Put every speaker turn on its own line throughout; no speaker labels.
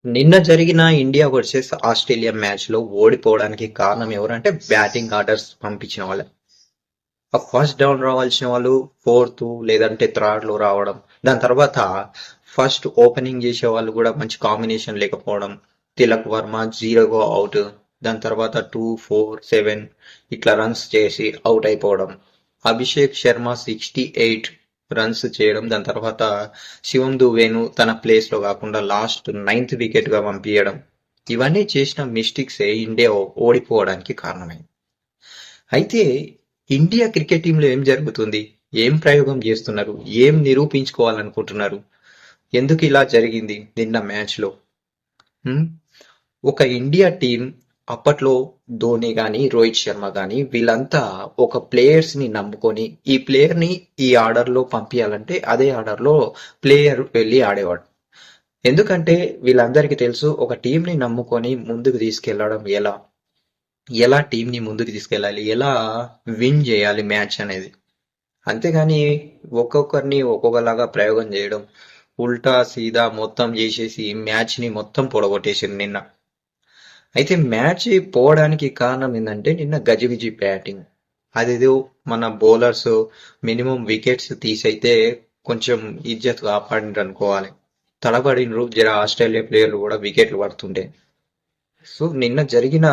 నిన్న జరిగిన India versus Australia match లో ఓడిపోవడానికి కారణం ఎవరంటే బ్యాటింగ్ ఆర్డర్స్ పంపించిన వాళ్ళే. ఆ ఫస్ట్ డౌన్ రావాల్సిన వాళ్ళు ఫోర్త్ లేదంటే థర్డ్ లో రావడం. దాని తర్వాత ఫస్ట్ ఓపెనింగ్ చేసే వాళ్ళు కూడా మంచి కాంబినేషన్ లేకపోవడం. తిలక్ వర్మ జీరోగా అవుట్. దాని తర్వాత 2, 4, 7 ఇట్లా రన్స్ చేసి అవుట్ అయిపోవడం. అభిషేక్ శర్మ 68 రన్స్ చేయడం. దాని తర్వాత శివం దువేను తన ప్లేస్ లో కాకుండా లాస్ట్ నైన్త్ వికెట్ గా పంపించడం. ఇవన్నీ చేసిన మిస్టేక్సే ఇండియా ఓడిపోవడానికి కారణమైంది. అయితే ఇండియా క్రికెట్ టీంలో ఏం జరుగుతుంది? ఏం ప్రయోగం చేస్తున్నారు? ఏం నిరూపించుకోవాలనుకుంటున్నారు? ఎందుకు ఇలా జరిగింది నిన్న మ్యాచ్‌లో? హ్మ్. ఒక ఇండియా టీం అప్పట్లో ధోని గాని, రోహిత్ శర్మ గాని వీళ్ళంతా ఒక ప్లేయర్స్ ని నమ్ముకొని ఈ ప్లేయర్ ని ఈ ఆర్డర్ లో పంపించాలంటే అదే ఆర్డర్ లో ప్లేయర్ వెళ్ళి ఆడేవాడు. ఎందుకంటే వీళ్ళందరికీ తెలుసు ఒక టీం ని నమ్ముకొని ముందుకు తీసుకెళ్లడం ఎలా? ఎలా టీం ని ముందుకు తీసుకెళ్ళాలి? ఎలా విన్ చేయాలి మ్యాచ్ అనేది. అంతేగాని ఒక్కొక్కరిని ఒక్కొక్కలాగా ప్రయోగం చేయడం, ఉల్టా సీదా మొత్తం చేసేసి మ్యాచ్ ని మొత్తం పొడగొట్టేసింది నిన్న. అయితే మ్యాచ్ పోవడానికి కారణం ఏంటంటే నిన్న గజిబిజి బ్యాటింగ్. అదేదో మన బౌలర్స్ మినిమం వికెట్స్ తీసైతే కొంచెం ఇజ్జత్ కాపాడిండ్రు అనుకోవాలి. తలపడిండ్రు జర ఆస్ట్రేలియా ప్లేయర్లు కూడా వికెట్లు పడుతుండే. సో నిన్న జరిగిన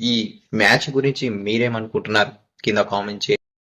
ఈ మ్యాచ్ గురించి మీరేమనుకుంటున్నారు? కింద కామెంట్ చేయండి.